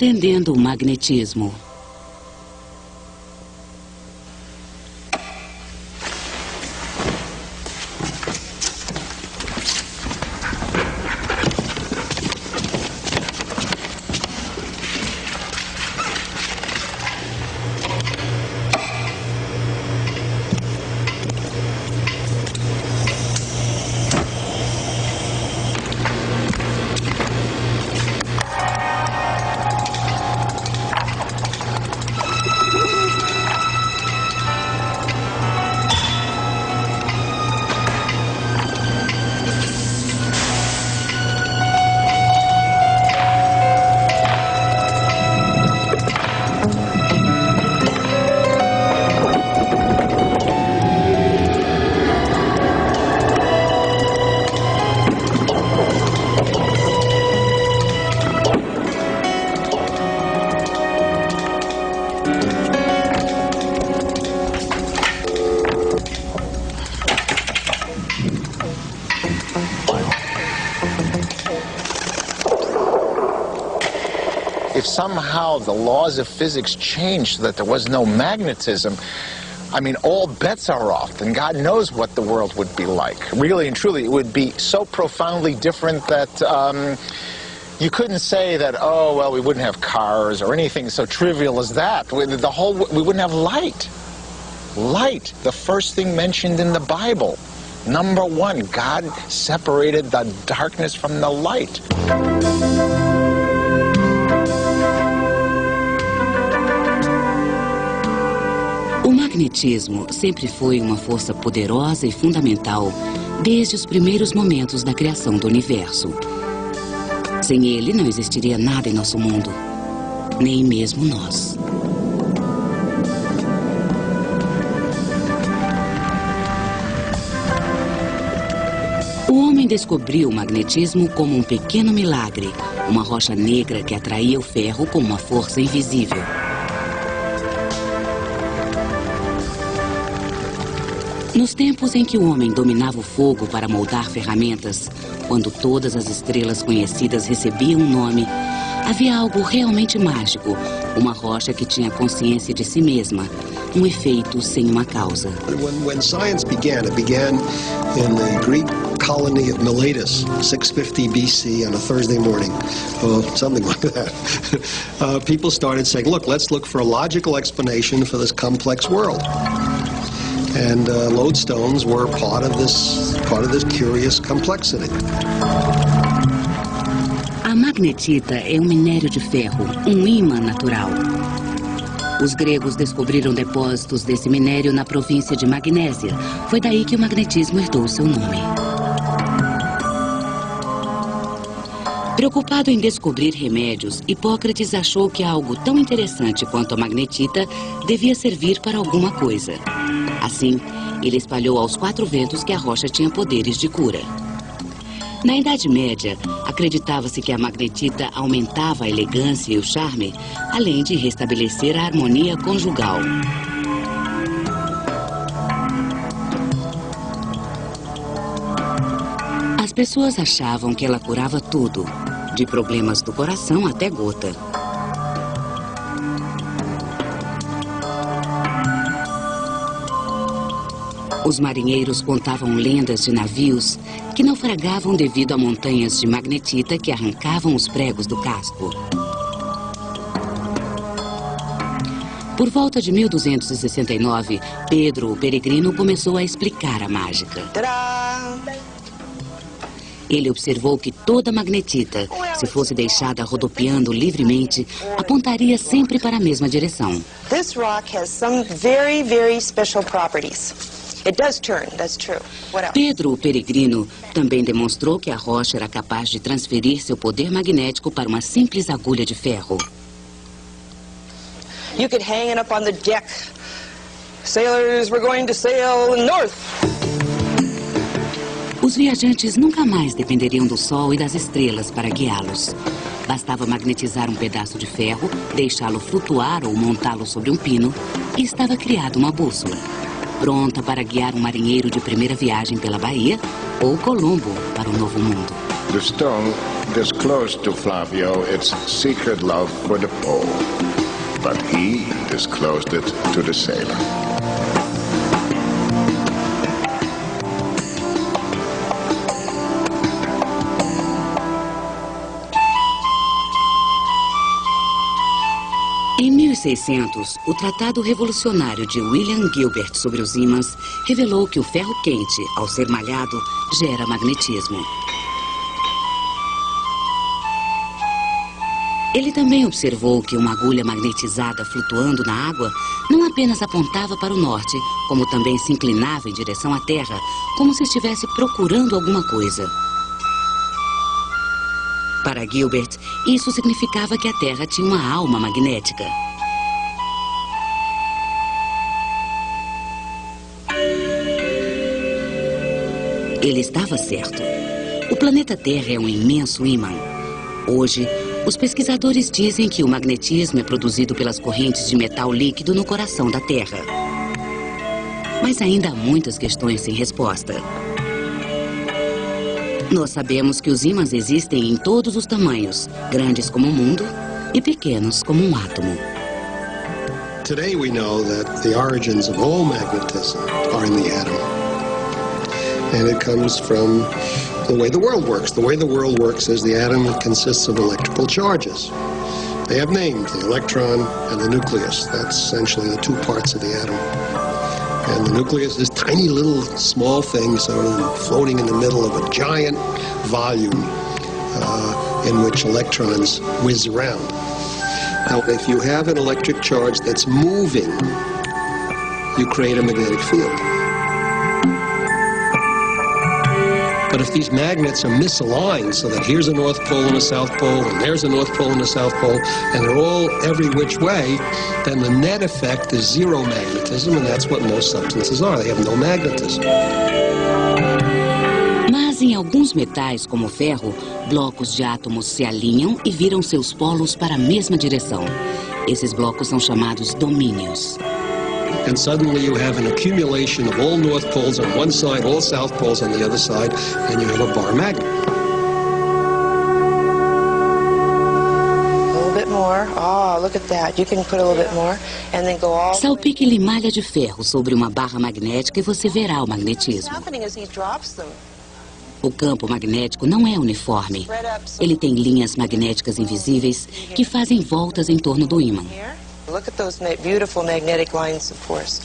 Entendendo o magnetismo. If somehow the laws of physics changed so that there was no magnetism, I mean, all bets are off, and God knows what the world would be like. Really and truly, it would be so profoundly different that you couldn't say that, oh, well, we wouldn't have cars or anything so trivial as that. We wouldn't have light. Light, the first thing mentioned in the Bible. Number one, God separated the darkness from the light. O magnetismo sempre foi uma força poderosa e fundamental desde os primeiros momentos da criação do universo. Sem ele, não existiria nada em nosso mundo, nem mesmo nós. O homem descobriu o magnetismo como um pequeno milagre, uma rocha negra que atraía o ferro com uma força invisível. Nos tempos em que o homem dominava o fogo para moldar ferramentas, quando todas as estrelas conhecidas recebiam um nome, havia algo realmente mágico, uma rocha que tinha consciência de si mesma, um efeito sem uma causa. When science began, it began in the Greek colony of Miletus, 650 BC on a Thursday morning, or something like that. People started saying, let's look for a logical explanation for this complex world. And lodestones were part of this curious complexity. A magnetita é um minério de ferro, um ímã natural. Os gregos descobriram depósitos desse minério na província de Magnésia. Foi daí que o magnetismo herdou seu nome. Preocupado em descobrir remédios, Hipócrates achou que algo tão interessante quanto a magnetita devia servir para alguma coisa. Assim, ele espalhou aos 4 ventos que a rocha tinha poderes de cura. Na Idade Média, acreditava-se que a magnetita aumentava a elegância e o charme, além de restabelecer a harmonia conjugal. As pessoas achavam que ela curava tudo, de problemas do coração até gota. Os marinheiros contavam lendas de navios que naufragavam devido a montanhas de magnetita que arrancavam os pregos do casco. Por volta de 1269, Pedro, o peregrino, começou a explicar a mágica. Ele observou que toda magnetita, se fosse deixada rodopiando livremente, apontaria sempre para a mesma direção. This rock has some very, very special properties. It does turn, that's true. What else? Pedro, o peregrino, também demonstrou que a rocha era capaz de transferir seu poder magnético para uma simples agulha de ferro. You could hang it up on the deck. Sailors were going to sail north. Os viajantes nunca mais dependeriam do sol e das estrelas para guiá-los. Bastava magnetizar um pedaço de ferro, deixá-lo flutuar ou montá-lo sobre um pino e estava criada uma bússola, pronta para guiar um marinheiro de primeira viagem pela Bahia ou Colombo para o Novo Mundo. The stone disclosed to Flavio its secret love for the pole, but he disclosed it to the sailor. Em 1600, o Tratado Revolucionário de William Gilbert sobre os ímãs revelou que o ferro quente, ao ser malhado, gera magnetismo. Ele também observou que uma agulha magnetizada flutuando na água não apenas apontava para o norte, como também se inclinava em direção à Terra, como se estivesse procurando alguma coisa. Para Gilbert, isso significava que a Terra tinha uma alma magnética. Ele estava certo. O planeta Terra é um imenso ímã. Hoje, os pesquisadores dizem que o magnetismo é produzido pelas correntes de metal líquido no coração da Terra. Mas ainda há muitas questões sem resposta. Nós sabemos que os ímãs existem em todos os tamanhos, grandes como o mundo e pequenos como um átomo. Today we know that the origins of all magnetism are in the atom. And it comes from the way the world works. The way the world works is the atom consists of electrical charges. They have names, the electron and the nucleus. That's essentially the two parts of the atom. And the nucleus is tiny little small things sort of floating in the middle of a giant volume in which electrons whiz around. Now, if you have an electric charge that's moving, you create a magnetic field. But if these magnets are misaligned, so that here's a North Pole and a South Pole, and there's a North Pole and a South Pole, and they're all every which way, then the net effect is zero magnetism, and that's what most substances are. They have no magnetism. Mas em alguns metais, como o ferro, blocos de átomos se alinham e viram seus polos para a mesma direção. Esses blocos são chamados domínios. And suddenly you have an accumulation of all North Poles on one side, all South Poles on the other side, and you have a bar magnet. A little bit more. Oh, look at that. You can put a little bit more and then go all. Salpique limalha de ferro sobre uma barra magnética e você verá o What's magnetismo. happening is he drops them. O campo magnético não é uniforme. Ele tem linhas magnéticas invisíveis que fazem voltas em torno do ímã. Here. Look at those beautiful magnetic lines of force.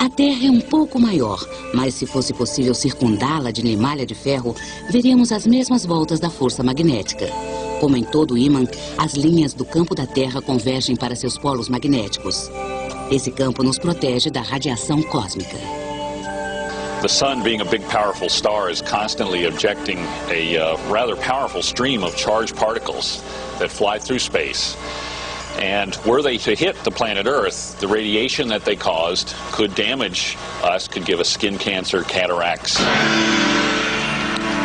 A Terra é um pouco maior, mas se fosse possível circundá-la de limalha de ferro, veríamos as mesmas voltas da força magnética. Como em todo ímã, as linhas do campo da Terra convergem para seus polos magnéticos. Esse campo nos protege da radiação cósmica. The sun, being a big, powerful star, is constantly ejecting a rather powerful stream of charged particles that fly through space. And were they to hit the planet Earth, the radiation that they caused could damage us, could give us skin cancer, cataracts.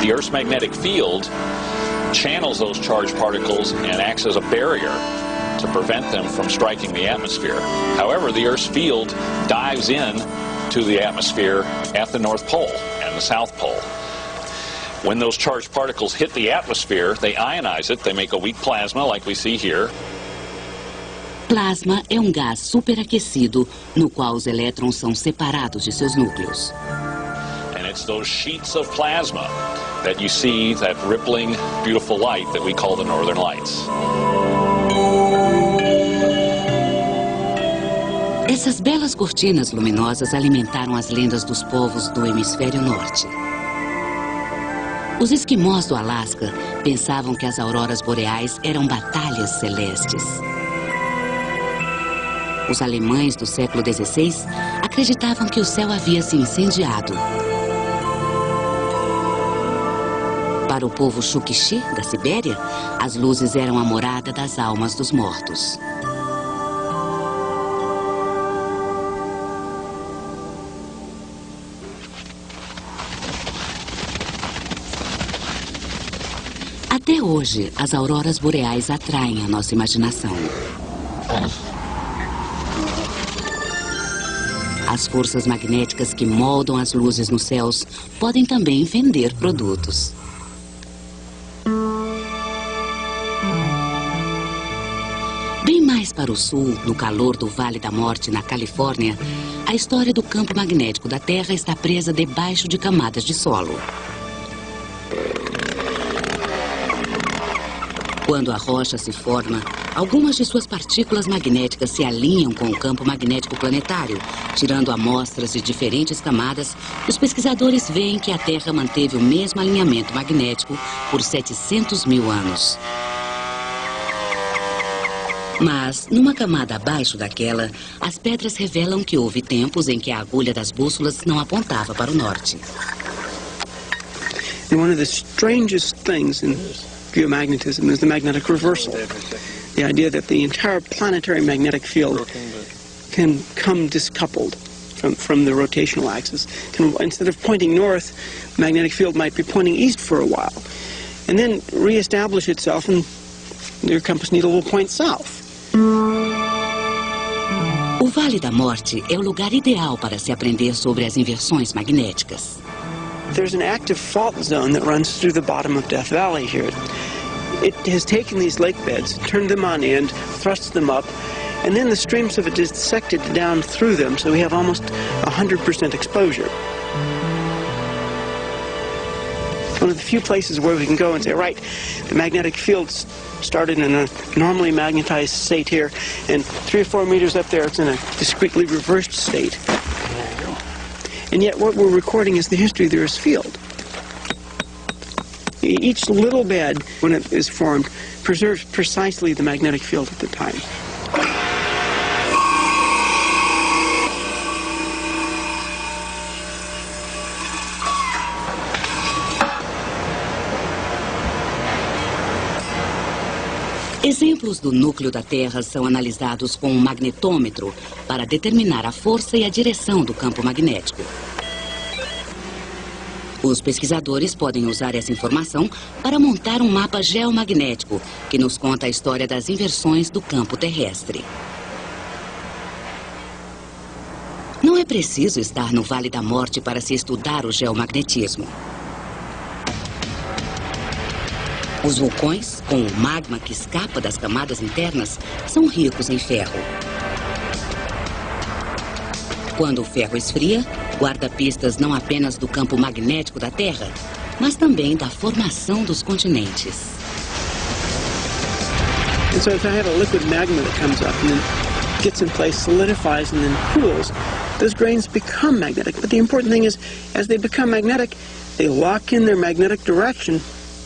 The Earth's magnetic field channels those charged particles and acts as a barrier to prevent them from striking the atmosphere. However, the Earth's field dives in to the atmosphere at the North Pole and the South Pole. When those charged particles hit the atmosphere, they ionize it, they make a weak plasma like we see here. Plasma é um gás superaquecido no qual os elétrons são separados de seus núcleos. And it's those sheets of plasma that you see, that rippling, beautiful light that we call the Northern Lights. Essas belas cortinas luminosas alimentaram as lendas dos povos do hemisfério norte. Os esquimós do Alasca pensavam que as auroras boreais eram batalhas celestes. Os alemães do século XVI acreditavam que o céu havia se incendiado. Para o povo Chukchi, da Sibéria, as luzes eram a morada das almas dos mortos. Até hoje, as auroras boreais atraem a nossa imaginação. As forças magnéticas que moldam as luzes nos céus podem também vender produtos. mais para o sul, no calor do Vale da Morte, na Califórnia, a história do campo magnético da Terra está presa debaixo de camadas de solo. Quando a rocha se forma, algumas de suas partículas magnéticas se alinham com o campo magnético planetário. Tirando amostras de diferentes camadas, os pesquisadores veem que a Terra manteve o mesmo alinhamento magnético por 700 mil anos. Mas, numa camada abaixo daquela, as pedras revelam que houve tempos em que a agulha das bússolas não apontava para o norte. And one of the strangest things in geomagnetism is the magnetic reversal. The idea that the entire planetary magnetic field can come discoupled from the rotational axis. Instead of pointing north, the magnetic field might be pointing east for a while, and then reestablish itself, and your compass needle will point south. O Vale da Morte é o lugar ideal para se aprender sobre as inversões magnéticas. There's an active fault zone that runs through the bottom of Death Valley here. It has taken these lake beds, turned them on end, thrust them up, and then the streams have dissected down through them, so we have almost 100% exposure. One of the few places where we can go and say, right, the magnetic field started in a normally magnetized state here, and 3 or 4 meters up there it's in a discretely reversed state. And yet what we're recording is the history of the Earth's field. Each little bed, when it is formed, preserves precisely the magnetic field at the time. Exemplos do núcleo da Terra são analisados com um magnetômetro para determinar a força e a direção do campo magnético. Os pesquisadores podem usar essa informação para montar um mapa geomagnético que nos conta a história das inversões do campo terrestre. Não é preciso estar no Vale da Morte para se estudar o geomagnetismo. Os vulcões, com o magma que escapa das camadas internas, são ricos em ferro. Quando o ferro esfria, guarda pistas não apenas do campo magnético da Terra, mas também da formação dos continentes. And so if I have a liquid magma that comes up and then gets in place, solidifies, and then cools, those grains become magnetic. But the important thing is, as they become magnetic, they lock in their magnetic direction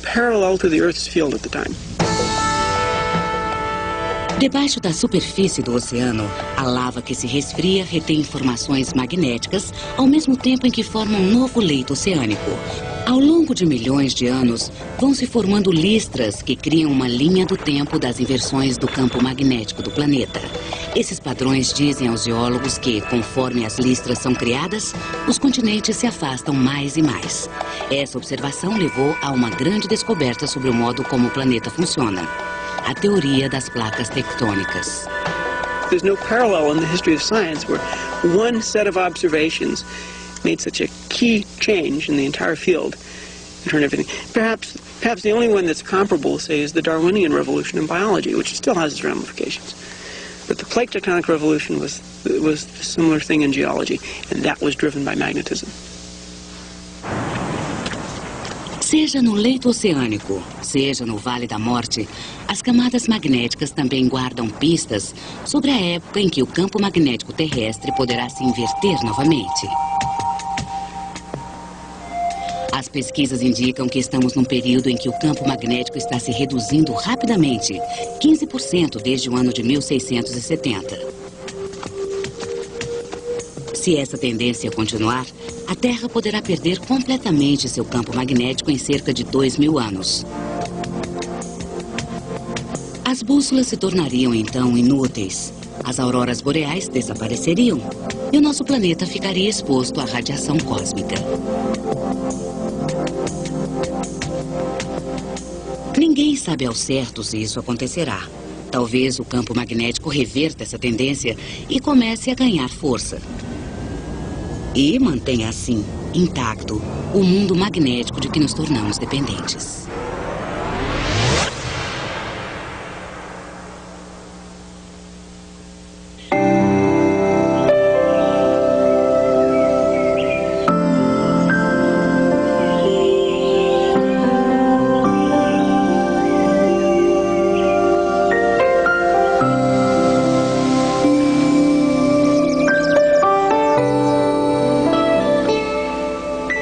parallel to the Earth's field at the time. Debaixo da superfície do oceano, a lava que se resfria retém informações magnéticas ao mesmo tempo em que forma um novo leito oceânico. Ao longo de milhões de anos, vão se formando listras que criam uma linha do tempo das inversões do campo magnético do planeta. Esses padrões dizem aos geólogos que, conforme as listras são criadas, os continentes se afastam mais e mais. Essa observação levou a uma grande descoberta sobre o modo como o planeta funciona: a teoria das placas tectônicas. There's no parallel in the history of science where one set of observations made such a key change in the entire field and turned everything. Perhaps the only one that's comparable, say, is the Darwinian revolution in biology, which still has its ramifications. But the plate tectonic revolution was a similar thing in geology, and that was driven by magnetism. Seja no leito oceânico, seja no Vale da Morte, as camadas magnéticas também guardam pistas sobre a época em que o campo magnético terrestre poderá se inverter novamente. As pesquisas indicam que estamos num período em que o campo magnético está se reduzindo rapidamente, 15% desde o ano de 1670. Se essa tendência continuar, a Terra poderá perder completamente seu campo magnético em cerca de 2.000 anos. As bússolas se tornariam então inúteis, as auroras boreais desapareceriam e o nosso planeta ficaria exposto à radiação cósmica. Ninguém sabe ao certo se isso acontecerá. Talvez o campo magnético reverta essa tendência e comece a ganhar força. E mantenha assim, intacto, o mundo magnético de que nos tornamos dependentes.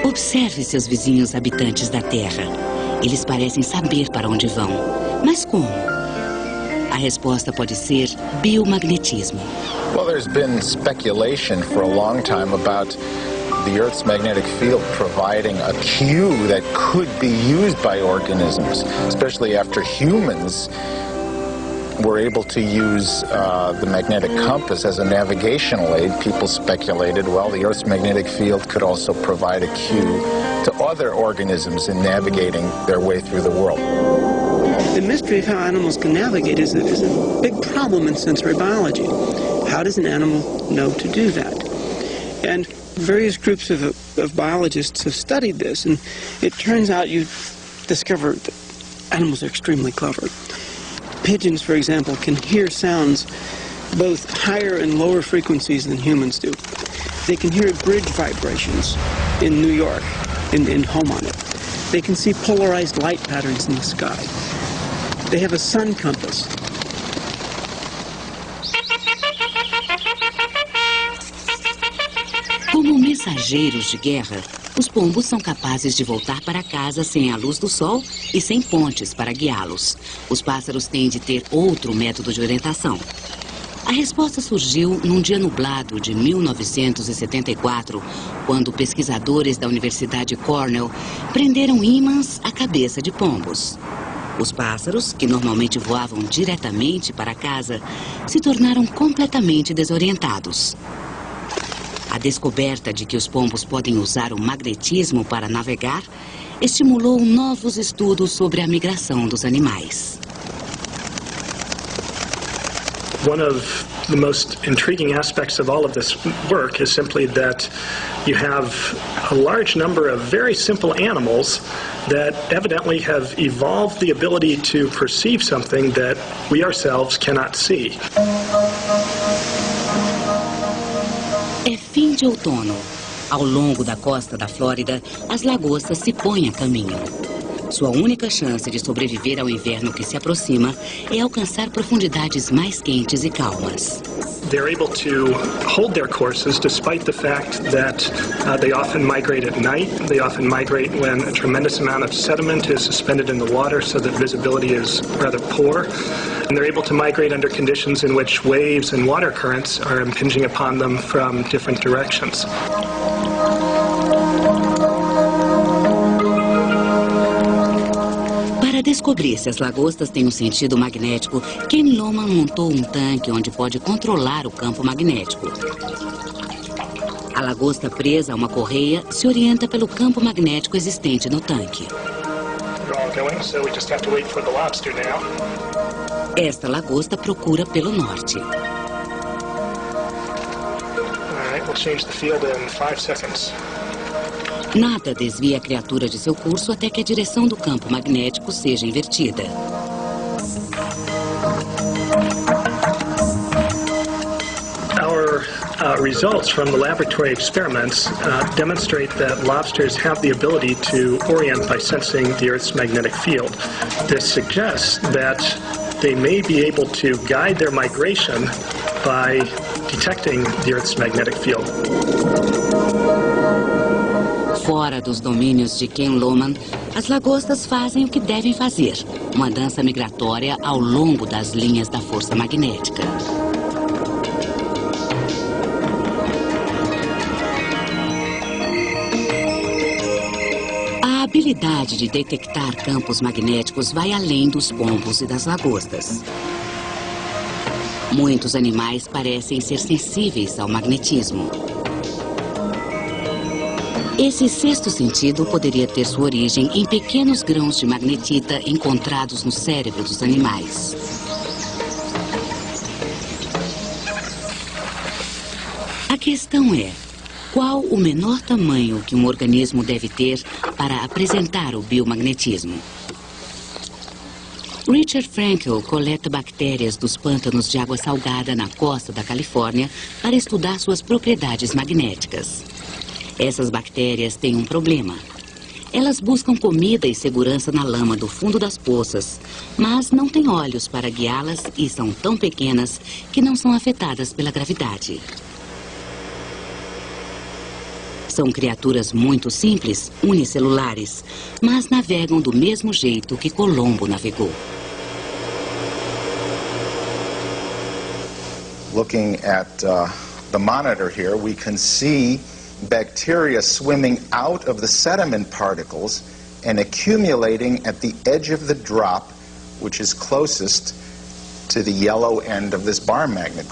Observe seus vizinhos habitantes da Terra. Eles parecem saber para onde vão. Mas como? A resposta pode ser biomagnetismo. Well, there's been speculation for a long time about the Earth's magnetic field providing a cue that could be used by organisms, especially after humans were able to use the magnetic compass as a navigational aid. People speculated, well, the Earth's magnetic field could also provide a cue to other organisms in navigating their way through the world. The mystery of how animals can navigate is a big problem in sensory biology. How does an animal know to do that? And various groups of biologists have studied this, and it turns out you discover that animals are extremely clever. Pigeons, for example, can hear sounds both higher and lower frequencies than humans do. They can hear bridge vibrations in New York, in home on it. They can see polarized light patterns in the sky. They have a sun compass. Como mensageiros de guerra, os pombos são capazes de voltar para casa sem a luz do sol e sem pontes para guiá-los. Os pássaros têm de ter outro método de orientação. A resposta surgiu num dia nublado de 1974, quando pesquisadores da Universidade Cornell prenderam ímãs à cabeça de pombos. Os pássaros, que normalmente voavam diretamente para casa, se tornaram completamente desorientados. A descoberta de que os pombos podem usar o magnetismo para navegar estimulou novos estudos sobre a migração dos animais. One of the most intriguing aspects of all of this work is simply that you have a large number of very simple animals that evidently have evolved the ability to perceive something that we ourselves cannot see. É fim de outono. Ao longo da costa da Flórida, as lagostas se põem a caminho. Sua única chance de sobreviver ao inverno que se aproxima é alcançar profundidades mais quentes e calmas. They're able to hold their courses despite the fact that they often migrate at night. They often migrate when a tremendous amount of sediment is suspended in the water so that visibility is rather poor. And they're able to migrate under conditions in which waves and water currents are impinging upon them from different directions. Para descobrir se as lagostas têm um sentido magnético, Ken Lomman montou um tanque onde pode controlar o campo magnético. A lagosta presa a uma correia se orienta pelo campo magnético existente no tanque. Esta lagosta procura pelo norte. Nada desvia a criatura de seu curso até que a direção do campo magnético seja invertida. Our results from the laboratory experiments demonstrate that lobsters have the ability to orient by sensing the Earth's magnetic field. This suggests that they may be able to guide their migration by detecting the Earth's magnetic field. Fora dos domínios de Ken Lomman, as lagostas fazem o que devem fazer, uma dança migratória ao longo das linhas da força magnética. A habilidade de detectar campos magnéticos vai além dos pombos e das lagostas. Muitos animais parecem ser sensíveis ao magnetismo. Esse sexto sentido poderia ter sua origem em pequenos grãos de magnetita encontrados no cérebro dos animais. A questão é, qual o menor tamanho que um organismo deve ter para apresentar o biomagnetismo? Richard Frankel coleta bactérias dos pântanos de água salgada na costa da Califórnia para estudar suas propriedades magnéticas. Essas bactérias têm um problema. Elas buscam comida e segurança na lama do fundo das poças, mas não têm olhos para guiá-las e são tão pequenas que não são afetadas pela gravidade. São criaturas muito simples, unicelulares, mas navegam do mesmo jeito que Colombo navegou. Looking at the monitor here, we can see bacteria swimming out of the sediment particles and accumulating at the edge of the drop, which is closest to the yellow end of this bar magnet.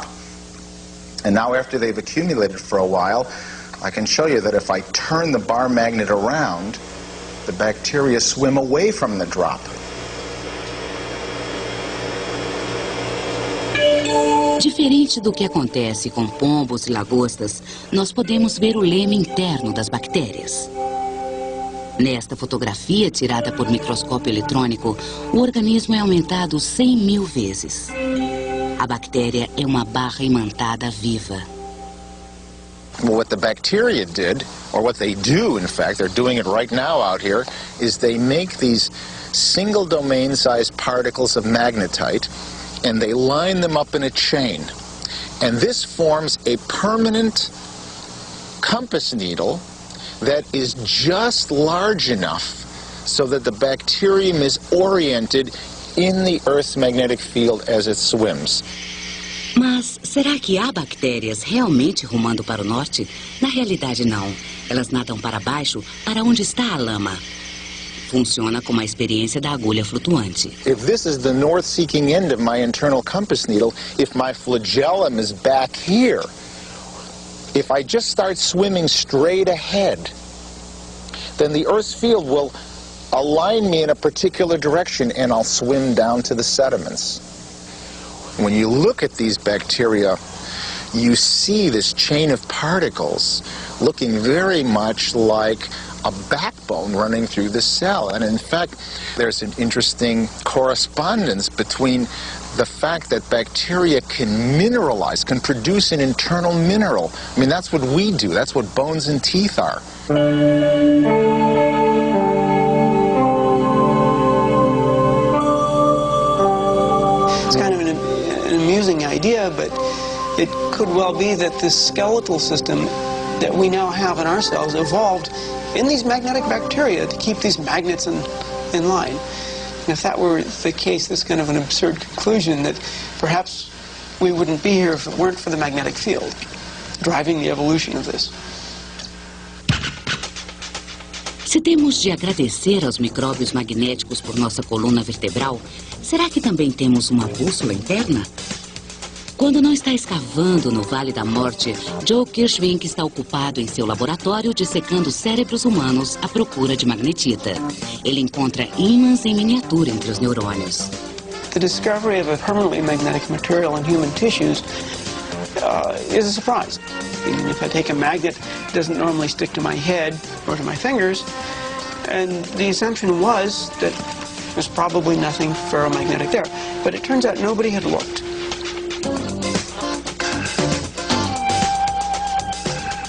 And now after they've accumulated for a while, I can show you that if I turn the bar magnet around, the bacteria swim away from the drop. Diferente do que acontece com pombos e lagostas, nós podemos ver o leme interno das bactérias. Nesta fotografia, tirada por microscópio eletrônico, o organismo é aumentado 100.000 vezes. A bactéria é uma barra imantada viva. Well, what the bacteria did, or what they do, in fact, they're doing it right now out here, is they make these single domain-sized particles of magnetite, and they line them up in a chain. And this forms a permanent compass needle that is just large enough so that the bacterium is oriented in the Earth's magnetic field as it swims. Mas será que há bactérias realmente rumando para o norte? Na realidade, não. Elas nadam para baixo, para onde está a lama. Funciona como a experiência da agulha flutuante. If this is the north-seeking end of my internal compass needle, if my flagellum is back here, if I just start swimming straight ahead, then the Earth's field will align me in a particular direction and I'll swim down to the sediments. When you look at these bacteria, you see this chain of particles looking very much like a backbone running through the cell. And in fact, there's an interesting correspondence between the fact that bacteria can mineralize, can produce an internal mineral. I mean, that's what we do. That's what bones and teeth are. It's kind of an amusing idea, but it could well be that this skeletal system that we now have in our cells evolved in these magnetic bacteria to keep these magnets in line. And if that were the case, that's kind of an absurd conclusion that perhaps we wouldn't be here if it weren't for the magnetic field driving the evolution of this. Se temos de agradecer aos micróbios magnéticos por nossa coluna vertebral, será que também temos uma bússola interna? Quando não está escavando no Vale da Morte, Joe Kirschvink está ocupado em seu laboratório dissecando cérebros humanos à procura de magnetita. Ele encontra ímãs em miniatura entre os neurônios. The discovery of a permanently magnetic material in human tissues is a surprise. Even if I take a magnet, it doesn't normally stick to my head or to my fingers. And the assumption was that there's probably nothing ferromagnetic there. But it turns out nobody had looked.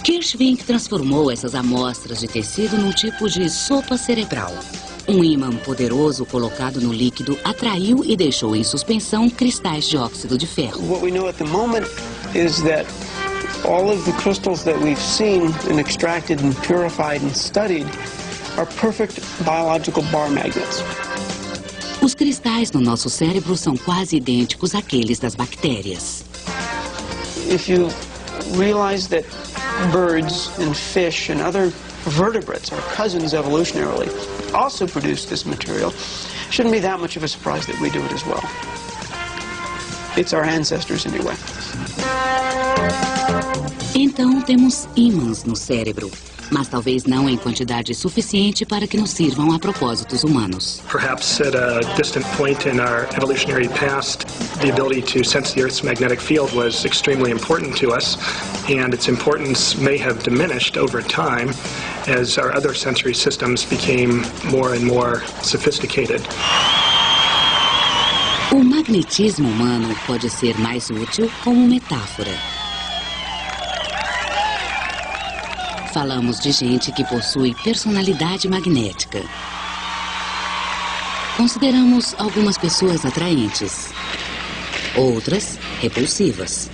Kirschvink transformou essas amostras de tecido num tipo de sopa cerebral. Um ímã poderoso colocado no líquido atraiu e deixou em suspensão cristais de óxido de ferro. What we know at the moment is that all of the crystals that we've seen and extracted and purified and studied are perfect biological bar magnets. Os cristais no nosso cérebro são quase idênticos àqueles das bactérias. If you realize that birds and fish and other vertebrates, our cousins evolutionarily, also produce this material, shouldn't be that much of a surprise that we do it as well. It's our ancestors anyway. Então temos ímãs no cérebro, mas talvez não em quantidade suficiente para que nos sirvam a propósitos humanos. Perhaps at a distant point in our evolutionary past, the ability to sense the Earth's magnetic field was extremely important to us, and its importance may have diminished over time as our other sensory systems became more and more sophisticated. O magnetismo humano pode ser mais útil como metáfora. Falamos de gente que possui personalidade magnética. Consideramos algumas pessoas atraentes, outras repulsivas.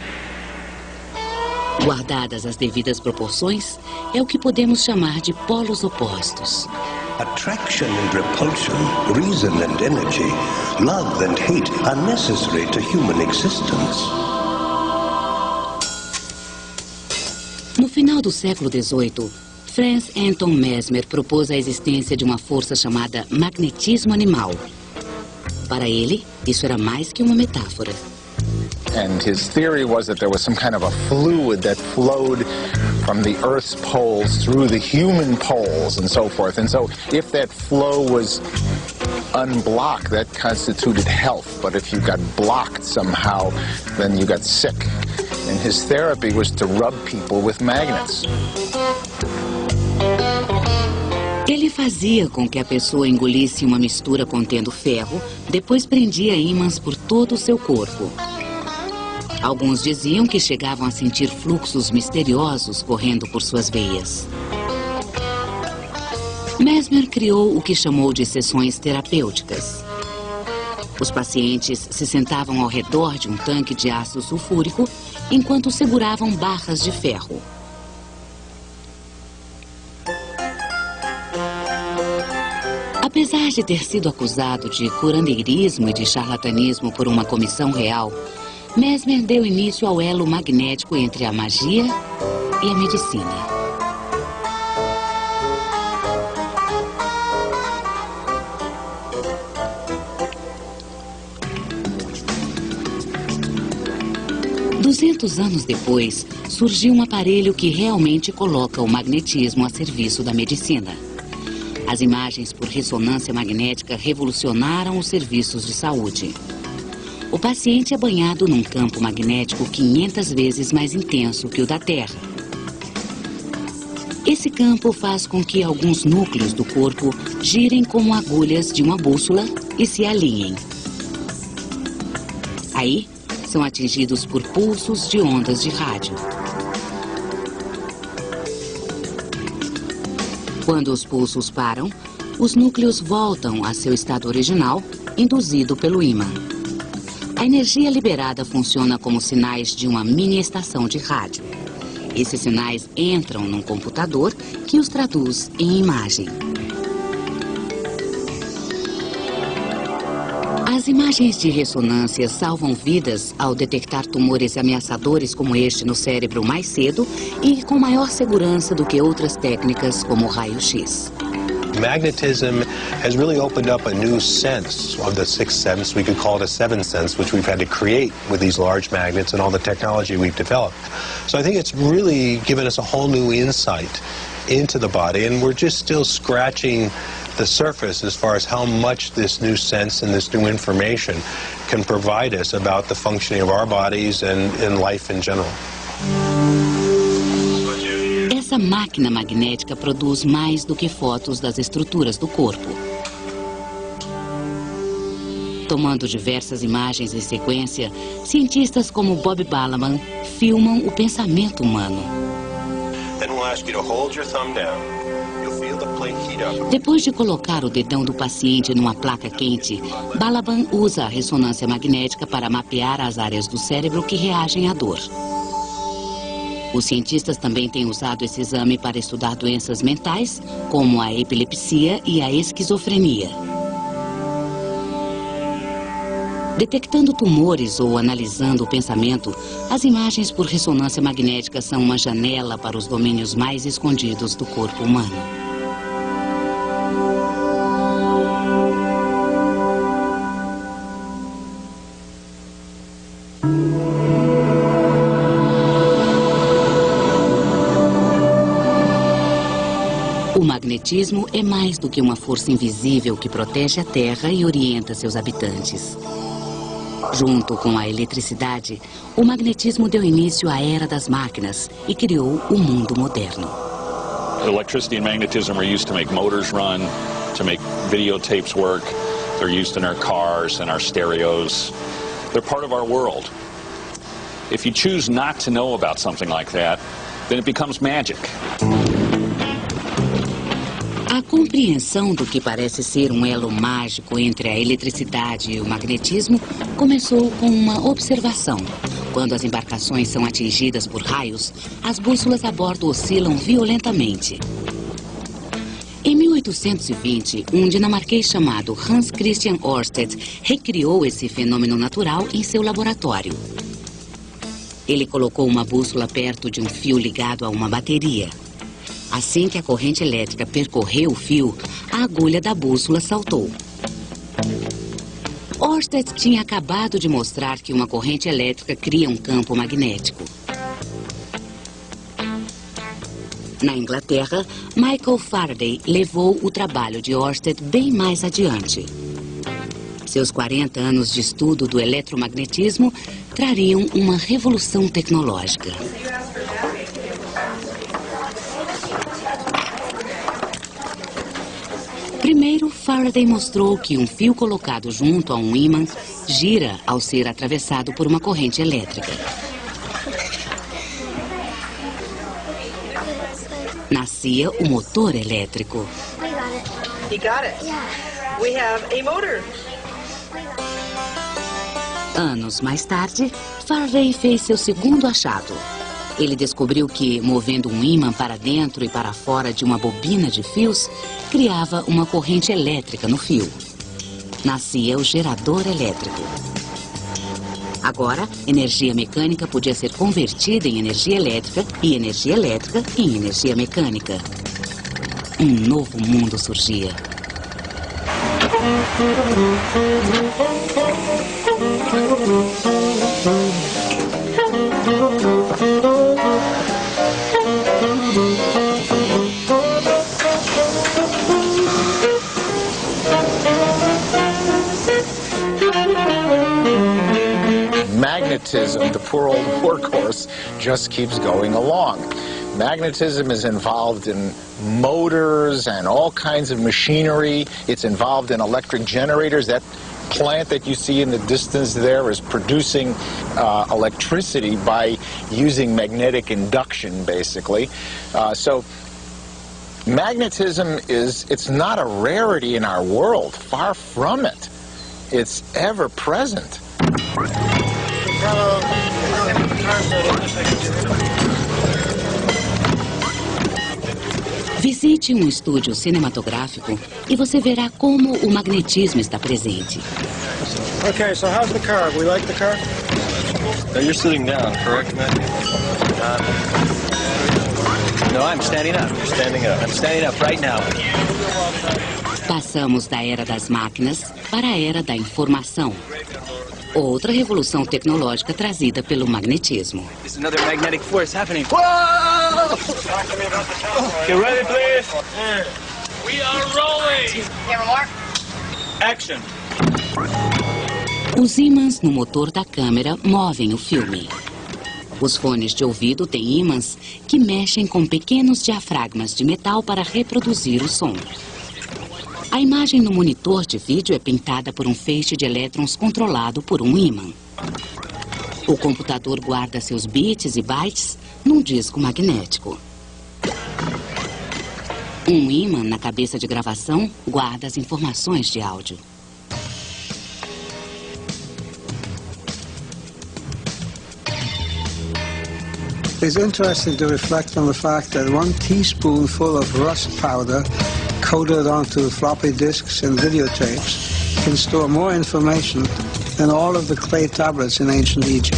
Guardadas as devidas proporções, é o que podemos chamar de polos opostos. Attraction and repulsion, reason and energy, love and hate are necessary to human existence. No final do século XVIII, Franz Anton Mesmer propôs a existência de uma força chamada magnetismo animal. Para ele, isso era mais que uma metáfora. And his theory was that there was some kind of a fluid that flowed from the Earth's poles through the human poles and so forth. And so if that flow was unblocked, that constituted health. But if you got blocked somehow, then you got sick. And his therapy was to rub people with magnets. Ele fazia com que a pessoa engolisse uma mistura contendo ferro, depois prendia ímãs por todo o seu corpo. Alguns diziam que chegavam a sentir fluxos misteriosos correndo por suas veias. Mesmer criou o que chamou de sessões terapêuticas. Os pacientes se sentavam ao redor de um tanque de ácido sulfúrico enquanto seguravam barras de ferro. Apesar de ter sido acusado de curandeirismo e de charlatanismo por uma comissão real, Mesmer deu início ao elo magnético entre a magia e a medicina. Duzentos anos depois, surgiu um aparelho que realmente coloca o magnetismo a serviço da medicina. As imagens por ressonância magnética revolucionaram os serviços de saúde. O paciente é banhado num campo magnético 500 vezes mais intenso que o da Terra. Esse campo faz com que alguns núcleos do corpo girem como agulhas de uma bússola e se alinhem. Aí, são atingidos por pulsos de ondas de rádio. Quando os pulsos param, os núcleos voltam a seu estado original, induzido pelo ímã. A energia liberada funciona como sinais de uma mini-estação de rádio. Esses sinais entram num computador que os traduz em imagem. As imagens de ressonância salvam vidas ao detectar tumores ameaçadores como este no cérebro mais cedo e com maior segurança do que outras técnicas como o raio-x. Magnetism has really opened up a new sense of the sixth sense. We could call it a seventh sense, which we've had to create with these large magnets and all the technology we've developed. So I think it's really given us a whole new insight into the body, and we're just still scratching the surface as far as how much this new sense and this new information can provide us about the functioning of our bodies and life in general. Essa máquina magnética produz mais do que fotos das estruturas do corpo. Tomando diversas imagens em sequência, cientistas como Bob Balaban filmam o pensamento humano. Depois de colocar o dedão do paciente numa placa quente, Balaban usa a ressonância magnética para mapear as áreas do cérebro que reagem à dor. Os cientistas também têm usado esse exame para estudar doenças mentais, como a epilepsia e a esquizofrenia. Detectando tumores ou analisando o pensamento, as imagens por ressonância magnética são uma janela para os domínios mais escondidos do corpo humano. O magnetismo é mais do que uma força invisível que protege a Terra e orienta seus habitantes. Junto com a eletricidade, o magnetismo deu início à era das máquinas e criou o mundo moderno. Electricity and magnetism are used to make motors run, to make videotapes work. They're used in our cars and our stereos. They're part of our world. If you choose not to know about something like that, then it becomes magic. A compreensão do que parece ser um elo mágico entre a eletricidade e o magnetismo começou com uma observação, Quando as embarcações são atingidas por raios, as bússolas a bordo oscilam violentamente. Em 1820, um dinamarquês chamado Hans Christian Ørsted recriou esse fenômeno natural em seu laboratório. Ele colocou uma bússola perto de um fio ligado a uma bateria. Assim que a corrente elétrica percorreu o fio, a agulha da bússola saltou. Ørsted tinha acabado de mostrar que uma corrente elétrica cria um campo magnético. Na Inglaterra, Michael Faraday levou o trabalho de Ørsted bem mais adiante. Seus 40 anos de estudo do eletromagnetismo trariam uma revolução tecnológica. Primeiro, Faraday mostrou que um fio colocado junto a um ímã gira ao ser atravessado por uma corrente elétrica. Nascia o motor elétrico. You got it. We have a motor. Anos mais tarde, Faraday fez seu segundo achado. Ele descobriu que, movendo um ímã para dentro e para fora de uma bobina de fios, criava uma corrente elétrica no fio. Nascia o gerador elétrico. Agora, energia mecânica podia ser convertida em energia elétrica e energia elétrica em energia mecânica. Um novo mundo surgia. Magnetism, the poor old workhorse, just keeps going along. Magnetism is involved in motors and all kinds of machinery. It's involved in electric generators. That plant that you see in the distance there is producing electricity by using magnetic induction, basically. So magnetism it's not a rarity in our world. Far from it. It's ever present. Visite um estúdio cinematográfico e você verá como o magnetismo está presente. Okay, so how's the car? We like the car? You're sitting down, correct, man? No, I'm standing up. You're standing up. I'm standing up right now. Passamos da era das máquinas para a era da informação. Outra revolução tecnológica trazida pelo magnetismo. There's another magnetic force happening. Whoa! Get ready, please. We are rolling. Camera mark. Action. Os ímãs no motor da câmera movem o filme. Os fones de ouvido têm ímãs que mexem com pequenos diafragmas de metal para reproduzir o som. A imagem no monitor de vídeo é pintada por um feixe de elétrons controlado por um ímã. O computador guarda seus bits e bytes num disco magnético. Um ímã na cabeça de gravação guarda as informações de áudio. It's interesting to reflect on the fact that 1 teaspoonful of rust powder coated onto floppy disks and videotapes can store more information than all of the clay tablets in ancient Egypt.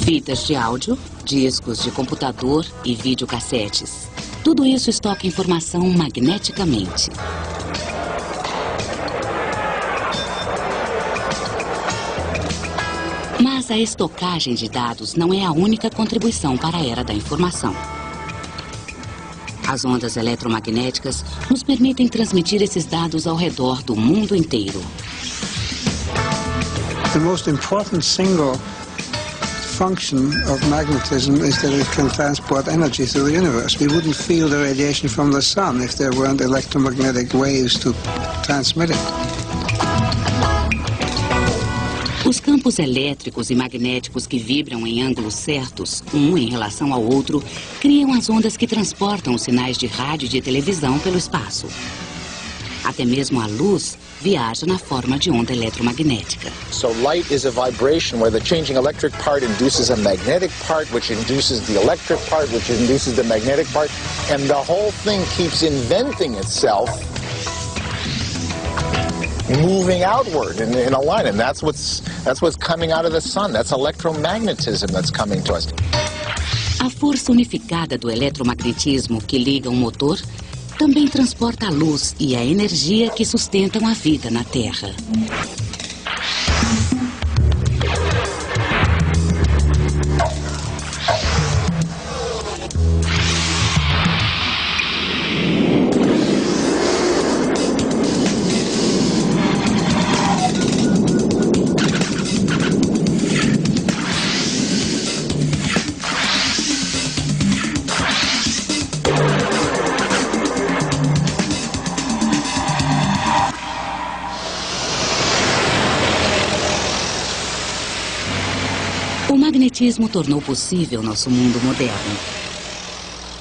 Fitas de áudio, discos de computador e videocassetes. Tudo isso estoca informação magneticamente. Mas a estocagem de dados não é a única contribuição para a era da informação. As ondas eletromagnéticas nos permitem transmitir esses dados ao redor do mundo inteiro. The most important single function of magnetism is that it can transport energy through the universe. We wouldn't feel the radiation from the sun if there weren't electromagnetic waves to transmit it. Os campos elétricos e magnéticos que vibram em ângulos certos, um em relação ao outro, criam as ondas que transportam os sinais de rádio e de televisão pelo espaço. Até mesmo a luz viaja na forma de onda eletromagnética. So light is a vibration where the changing electric part induces a magnetic part, which induces the electric part, which induces the magnetic part, and the whole thing keeps inventing itself, moving outward in a line, and that's what's coming out of the sun. That's electromagnetism that's coming to us. A força unificada do eletromagnetismo que liga um motor também transporta a luz e a energia que sustentam a vida na Terra. O magnetismo tornou possível nosso mundo moderno.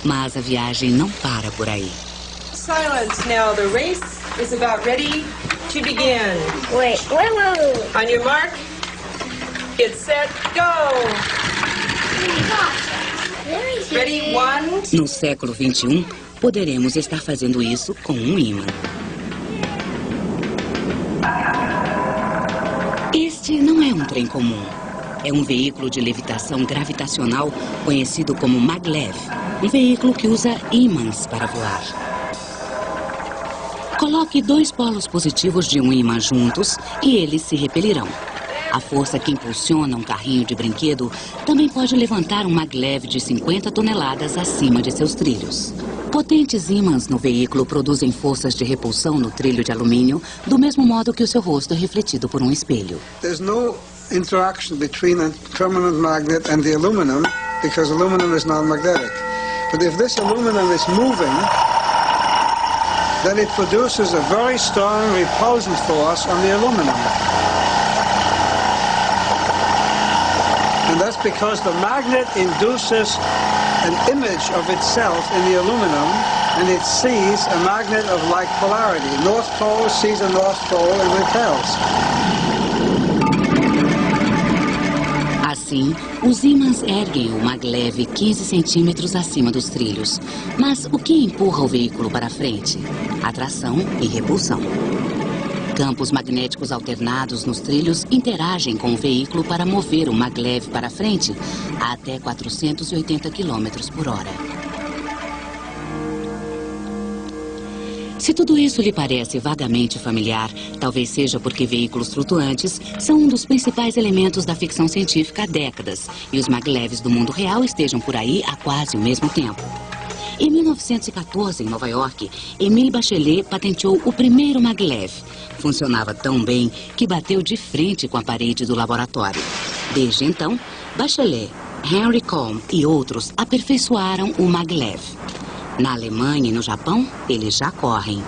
Mas a viagem não para por aí. Silence now. The race is about ready to begin. Wait. On your mark, get set, go. Ready, one. No século XXI, poderemos estar fazendo isso com um ímã. Este não é um trem comum. É um veículo de levitação gravitacional conhecido como maglev, um veículo que usa ímãs para voar. Coloque 2 polos positivos de um ímã juntos e eles se repelirão. A força que impulsiona um carrinho de brinquedo também pode levantar um maglev de 50 toneladas acima de seus trilhos. Potentes ímãs no veículo produzem forças de repulsão no trilho de alumínio, do mesmo modo que o seu rosto é refletido por um espelho. There's no interaction between a permanent magnet and the aluminum because aluminum is non-magnetic. But if this aluminum is moving, then it produces a very strong repulsion force on the aluminum. And that's because the magnet induces an image of itself in the aluminum, and it sees a magnet of like polarity. North pole sees a north pole and repels. Assim, os ímãs erguem o maglev 15 centímetros acima dos trilhos. Mas o que empurra o veículo para frente? Atração e repulsão. Campos magnéticos alternados nos trilhos interagem com o veículo para mover o maglev para frente a até 480 km por hora. Se tudo isso lhe parece vagamente familiar, talvez seja porque veículos flutuantes são um dos principais elementos da ficção científica há décadas e os maglevs do mundo real estejam por aí há quase o mesmo tempo. Em 1914, em Nova York, Émile Bachelet patenteou o primeiro maglev. Funcionava tão bem que bateu de frente com a parede do laboratório. Desde então, Bachelet, Henry Combs e outros aperfeiçoaram o maglev. Na Alemanha e no Japão, eles já correm.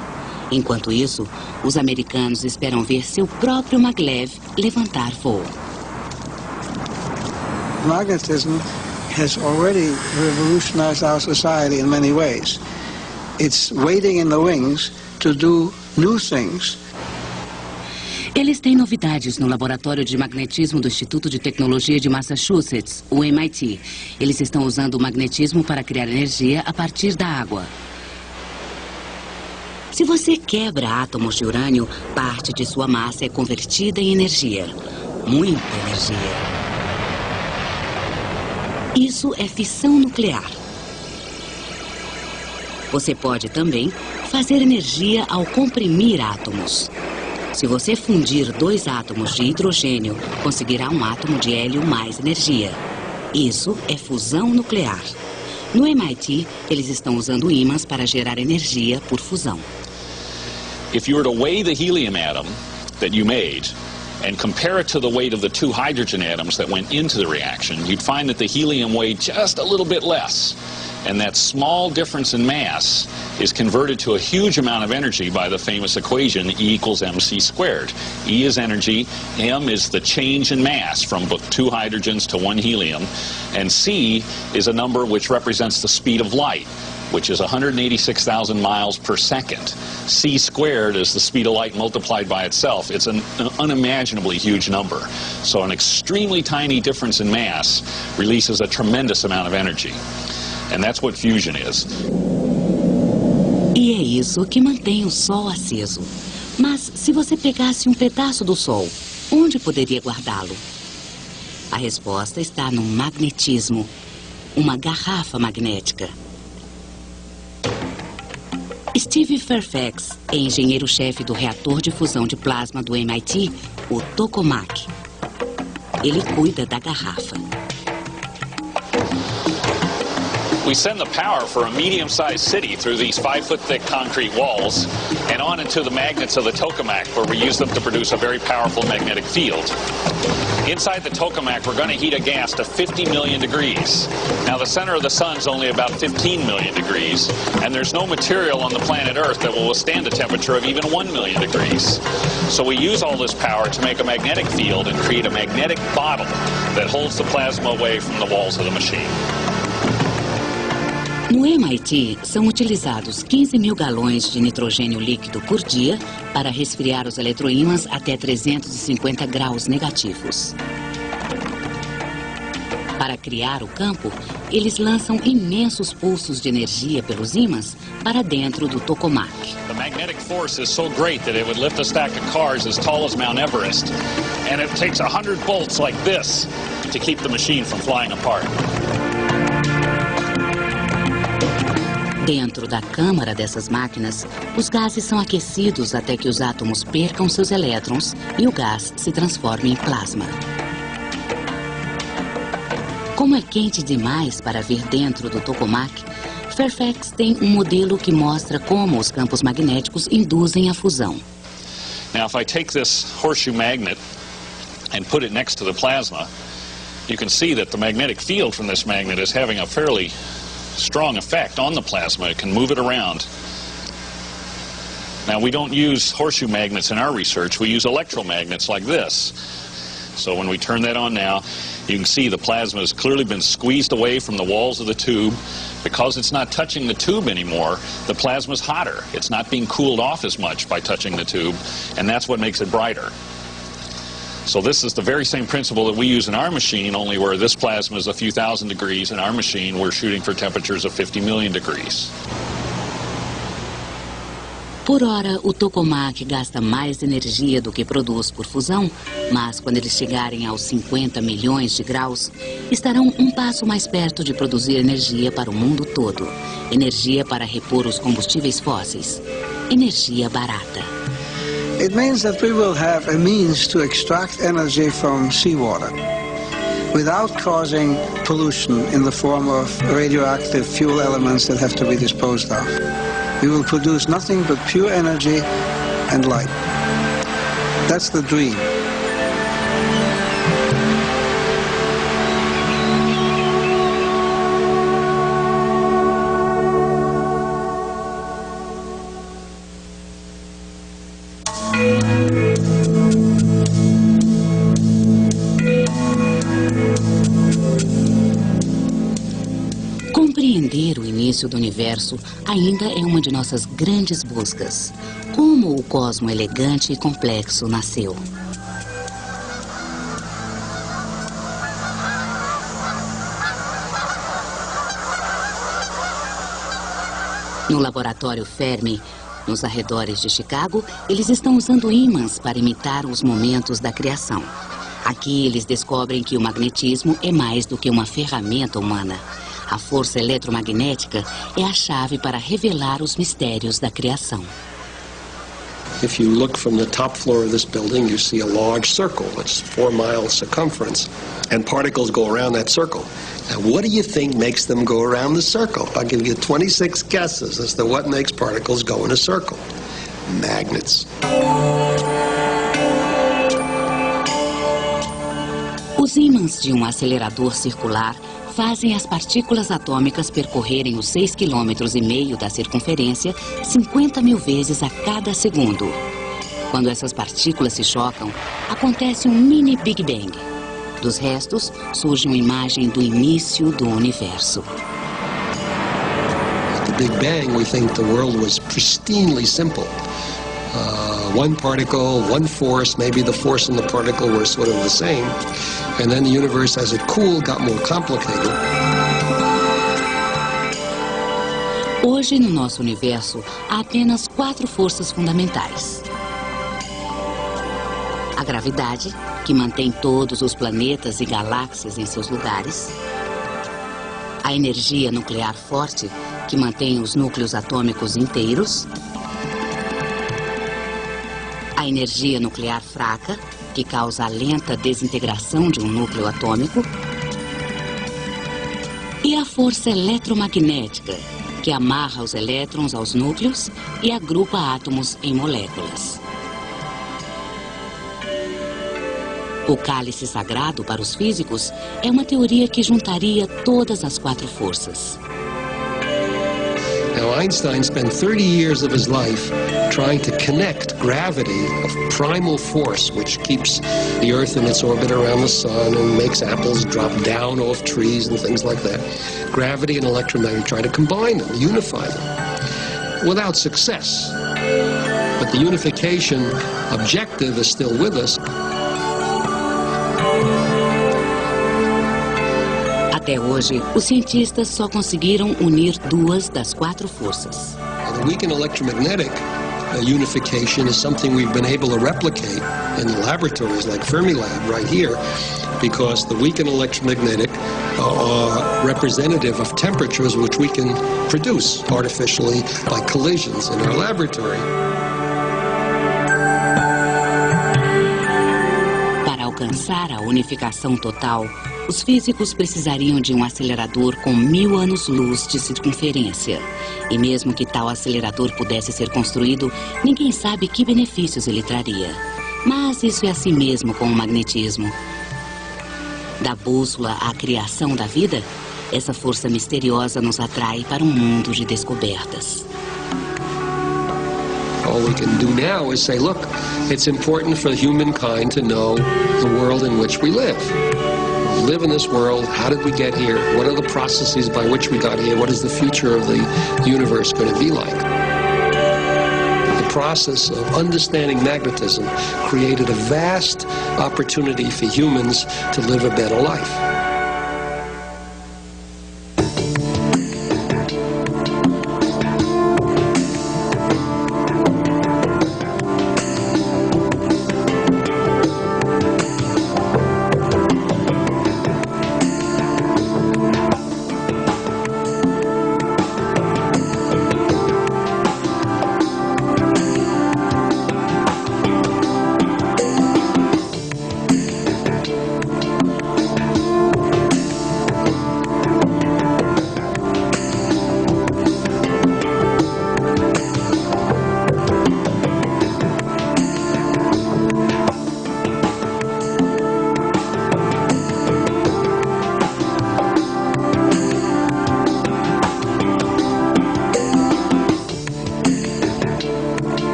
Enquanto isso, os americanos esperam ver seu próprio maglev levantar voo. Magnetism has already revolutionized our society in many ways. It's waiting in the wings to do new things. Eles têm novidades no Laboratório de Magnetismo do Instituto de Tecnologia de Massachusetts, o MIT. Eles estão usando o magnetismo para criar energia a partir da água. Se você quebra átomos de urânio, parte de sua massa é convertida em energia. Muita energia. Isso é fissão nuclear. Você pode também fazer energia ao comprimir átomos. Se você fundir 2 átomos de hidrogênio, conseguirá um átomo de hélio mais energia. Isso é fusão nuclear. No MIT, eles estão usando ímãs para gerar energia por fusão. If you were to weigh the helium atom that you made and compare it to the weight of the 2 hydrogen atoms that went into the reaction, you'd find that the helium weighed just a little bit less. And that small difference in mass is converted to a huge amount of energy by the famous equation E equals mc squared. E is energy, m is the change in mass from 2 hydrogens to 1 helium, and c is a number which represents the speed of light. which is 186,000 miles per second. C squared is the speed of light multiplied by itself. It's an unimaginably huge number. So an extremely tiny difference in mass releases a tremendous amount of energy. And that's what fusion is. E é isso que mantém o Sol aceso. Mas se você pegasse um pedaço do Sol, onde poderia guardá-lo? A resposta está no magnetismo, uma garrafa magnética. Steve Fairfax é engenheiro-chefe do reator de fusão de plasma do MIT, o tokamak. Ele cuida da garrafa. We send the power for a medium-sized city through these 5-foot-thick concrete walls and on into the magnets of the tokamak, where we use them to produce a very powerful magnetic field. Inside the tokamak, we're going to heat a gas to 50 million degrees. Now, the center of the sun's only about 15 million degrees, and there's no material on the planet Earth that will withstand a temperature of even 1 million degrees. So we use all this power to make a magnetic field and create a magnetic bottle that holds the plasma away from the walls of the machine. No MIT, são utilizados 15 mil galões de nitrogênio líquido por dia para resfriar os eletroímãs até 350 graus negativos. Para criar o campo, eles lançam imensos pulsos de energia pelos ímãs para dentro do tokamak. The magnetic force is so great that it would lift a stack of cars as tall as Mount Everest, and it takes 100 bolts like this to keep the machine from flying apart. Dentro da câmara dessas máquinas, os gases são aquecidos até que os átomos percam seus elétrons e o gás se transforme em plasma. Como é quente demais para ver dentro do tokamak, Fairfax tem um modelo que mostra como os campos magnéticos induzem a fusão. Now, if I take this horseshoe magnet and put it next to the plasma, you can see that the magnetic field from this magnet is having a fairly strong effect on the plasma. It can move it around. Now, we don't use horseshoe magnets in our research. We use electromagnets like this. So when we turn that on now, you can see the plasma has clearly been squeezed away from the walls of the tube. Because it's not touching the tube anymore, the plasma's hotter. It's not being cooled off as much by touching the tube, and that's what makes it brighter. So this is the very same principle that we use in our machine, only where this plasma is a few thousand degrees. In our machine, we're shooting for temperatures of 50 million degrees. Por hora, o tokamak gasta mais energia do que produz por fusão, mas quando eles chegarem aos 50 milhões de graus, estarão um passo mais perto de produzir energia para o mundo todo. Energia para repor os combustíveis fósseis. Energia barata. It means that we will have a means to extract energy from seawater without causing pollution in the form of radioactive fuel elements that have to be disposed of. We will produce nothing but pure energy and light. That's the dream. Compreender o início do universo ainda é uma de nossas grandes buscas. Como o cosmo elegante e complexo nasceu. No laboratório Fermi, nos arredores de Chicago, eles estão usando ímãs para imitar os momentos da criação. Aqui eles descobrem que o magnetismo é mais do que uma ferramenta humana. A força eletromagnética é a chave para revelar os mistérios da criação. If you look from the top floor of this building, you see a large circle. It's 4 miles circumference, and particles go around that circle. Now, what do you think makes them go around the circle? I'll give you 26 guesses as to what makes particles go in a circle. Magnets. Os ímãs de um acelerador circular fazem as partículas atômicas percorrerem os 6,5 km da circunferência 50 mil vezes a cada segundo. Quando essas partículas se chocam, acontece um mini Big Bang. Dos restos, surge uma imagem do início do universo. Big Bang, we think the world was pristinely simple. One particle, one force, maybe the force and the particle were sort of the same. And then the universe, as it cooled, got more complicated. Hoje, no nosso universo, há apenas 4 forças fundamentais. A gravidade, que mantém todos os planetas e galáxias em seus lugares. A energia nuclear forte, que mantém os núcleos atômicos inteiros. A energia nuclear fraca, que causa a lenta desintegração de um núcleo atômico. E a força eletromagnética, que amarra os elétrons aos núcleos e agrupa átomos em moléculas. O cálice sagrado para os físicos é uma teoria que juntaria todas as 4 forças. Now, Einstein spent 30 years of his life trying to connect gravity, a primal force which keeps the Earth in its orbit around the sun and makes apples drop down off trees and things like that. Gravity and electromagnetic, try to combine them, unify them, without success. But the unification objective is still with us. Até hoje, os cientistas só conseguiram unir 2 das 4 forças. The weak and electromagnetic unification is something we've been able to replicate in laboratories like Fermilab right here, because the weak and electromagnetic are representative of temperatures which we can produce artificially by collisions in our laboratory. Para alcançar a unificação total, os físicos precisariam de um acelerador com 1000 anos-luz de circunferência. E mesmo que tal acelerador pudesse ser construído, ninguém sabe que benefícios ele traria. Mas isso é assim mesmo com o magnetismo. Da bússola à criação da vida, essa força misteriosa nos atrai para um mundo de descobertas. All we can do now is say, look, it's important for humankind to know the world in which we live. We live in this world. How did we get here? What are the processes by which we got here? What is the future of the universe going to be like? The process of understanding magnetism created a vast opportunity for humans to live a better life.